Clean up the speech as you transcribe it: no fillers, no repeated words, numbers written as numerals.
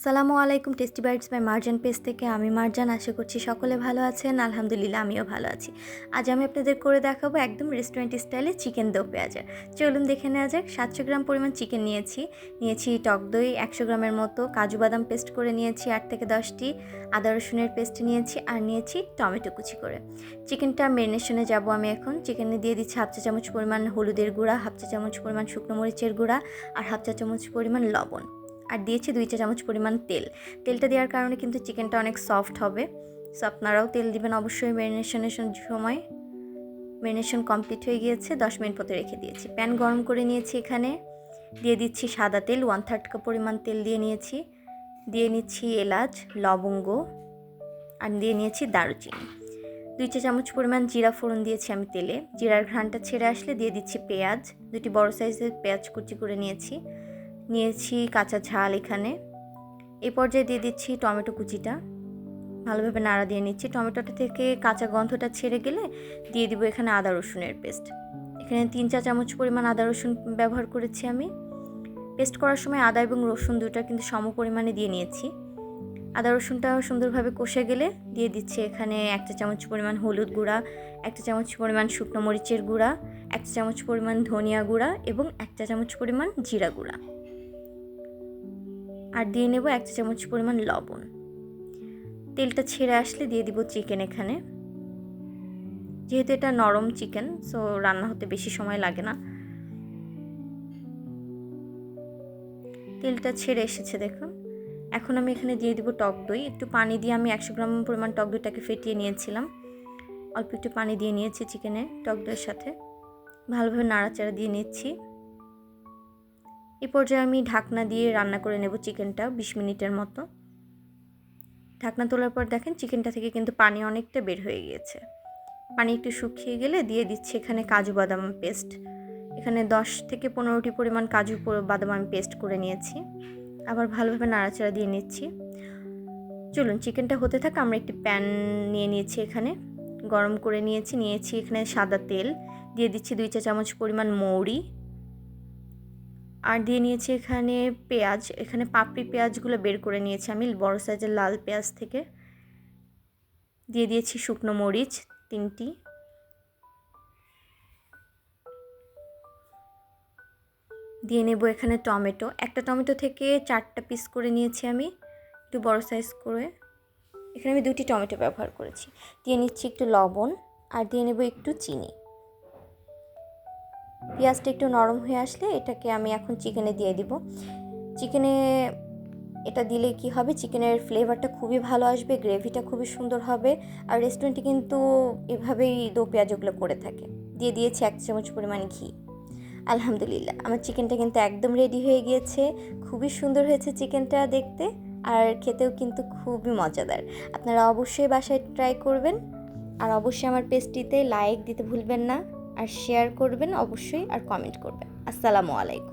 আসসালামু আলাইকুম। Tasty bites by Marjan page থেকে আমি মার্জান। আশা করছি সকলে ভালো আছেন। আলহামদুলিল্লাহ আমিও ভালো আছি। আজ আমি আপনাদের করে দেখাবো একদম রেস্টুরেন্ট স্টাইলে চিকেন দো পেঁয়াজা। চলুন দেখে নেওয়া যাক। 700 গ্রাম পরিমাণ চিকেন নিয়েছি টক দই 100 গ্রামের মতো, কাজু বাদাম পেস্ট করে নিয়েছি 8 থেকে 10টি, আদা রসুনের পেস্ট নিয়েছি আর নিয়েছি টমেটো কুচি করে। চিকেনটা ম্যারিনেশনে যাব আমি এখন। চিকেনে দিয়ে দিচ্ছি হাফ চা চামচ পরিমাণ হলুদের গুঁড়া, হাফ চা চামচ পরিমাণ শুকনো মরিচের গুঁড়া আর হাফ চা চামচ পরিমাণ লবণ, আর দিয়েছি 2 চা চামচ পরিমাণ তেলটা দেওয়ার কারণে কিন্তু চিকেনটা অনেক সফট হবে। সো আপনারাও তেল দিবেন অবশ্যই ম্যারিনেশনের সময়। ম্যারিনেশন কমপ্লিট হয়ে গিয়েছে, 10 মিনিট মতো রেখে দিয়েছি। প্যান গরম করে নিয়েছি, এখানে দিয়ে দিচ্ছি সাদা তেল, 1/3 কাপ পরিমাণ তেল দিয়ে নিয়েছি। দিয়ে নিচ্ছি এলাচ, লবঙ্গ আর দিয়ে নিয়েছি দারুচিনি। 2 চা চামচ পরিমাণ জিরা ফোড়ন দিয়েছি আমি তেলে। জিরার ঘ্রাণটা ছেড়ে আসলে দিয়ে দিচ্ছি পেঁয়াজ, 2টি বড় সাইজের পেঁয়াজ কুচি করে নিয়েছি কাঁচা ঝাল এখানে। এই পর্যায়ে দিয়ে দিচ্ছি টমেটো কুচিটা, ভালোভাবে নাড়া দিয়ে নিচ্ছি। টমেটোটা থেকে কাঁচা গন্ধটা ছেড়ে গেলে দিয়ে দিব এখানে আদা রসুনের পেস্ট। এখানে 3 চা চামচ পরিমাণ আদা রসুন ব্যবহার করেছি আমি। পেস্ট করার সময় আদা এবং রসুন দুটো কিন্তু সম পরিমাণে দিয়ে নিয়েছি। আদা রসুনটা সুন্দরভাবে কষে গেলে দিয়ে দিচ্ছি এখানে 1 চা চামচ পরিমাণ হলুদ গুঁড়া, 1 চা চামচ পরিমাণ শুকনো মরিচের গুঁড়া, 1 চা চামচ পরিমাণ ধনিয়া গুঁড়া এবং 1 চা চামচ পরিমাণ জিরা গুঁড়া, আর দিয়ে নেব 1 চা চামচ পরিমাণ লবণ। তেলটা ছেড়ে আসলে দিয়ে দিব চিকেন এখানে। যেহেতু এটা নরম চিকেন, সো রান্না হতে বেশি সময় লাগে না। তেলটা ছেড়ে এসেছে দেখুন। এখন আমি এখানে দিয়ে দিব টক দই। একটু পানি দিয়ে আমি 100 গ্রাম পরিমাণ টক দইটাকে ফেটিয়ে নিয়েছিলাম। অল্প একটু পানি দিয়ে নিয়েছি চিকেনে টক দইয়ের সাথে, ভালোভাবে নাড়াচাড়া দিয়ে নিচ্ছি। এই পর্যায়ে আমি ঢাকনা দিয়ে রান্না করে নেব চিকেনটা 20 মিনিটের মতো। ঢাকনা তোলার পর দেখেন চিকেনটা থেকে কিন্তু পানি অনেকটা বের হয়ে গিয়েছে। পানি একটু শুকিয়ে গেলে দিয়ে দিচ্ছি এখানে কাজু বাদাম পেস্ট। এখানে 10 থেকে 15টি পরিমাণ কাজু বাদাম আমি পেস্ট করে নিয়েছি। আবার ভালোভাবে নাড়াচাড়া দিয়ে নিচ্ছি। চলুন চিকেনটা হতে থাক। আমরা একটি প্যান নিয়ে নিয়েছি, এখানে গরম করে নিয়েছি এখানে সাদা তেল। দিয়ে দিচ্ছি 2 চা চামচ পরিমাণ মৌরি, আর দিয়ে নিয়েছি এখানে পেঁয়াজ। এখানে পাপড়ি পেঁয়াজগুলো বের করে নিয়েছি আমি বড় সাইজের লাল পেঁয়াজ থেকে। দিয়ে দিয়েছি শুকনো মরিচ 3টি, দিয়ে নেব এখানে টমেটো। একটা টমেটো থেকে 4টা পিস করে নিয়েছি আমি, একটু বড় সাইজ করে। এখানে আমি 2টি টমেটো ব্যবহার করেছি। দিয়ে নিচ্ছি একটু লবণ আর দিয়ে নেব একটু চিনি। পেঁয়াজটা একটু নরম হয়ে আসলে এটাকে আমি এখন চিকেনে দিয়ে দিব। চিকেনে এটা দিলে কি হবে, চিকেনের ফ্লেভারটা খুবই ভালো আসবে, গ্রেভিটা খুবই সুন্দর হবে। আর রেস্টুরেন্টে কিন্তু এভাবেই দো পেঁয়াজগুলো করে থাকে। দিয়ে দিয়েছি 1 চামচ পরিমাণ ঘি। আলহামদুলিল্লাহ আমার চিকেনটা কিন্তু একদম রেডি হয়ে গিয়েছে। খুবই সুন্দর হয়েছে চিকেনটা দেখতে, আর খেতেও কিন্তু খুবই মজাদার। আপনারা অবশ্যই বাসায় ট্রাই করবেন, আর অবশ্যই আমার পেজটিতে লাইক দিতে ভুলবেন না, আর শেয়ার করবেন অবশ্যই, আর কমেন্ট করবেন। আসসালামু আলাইকুম।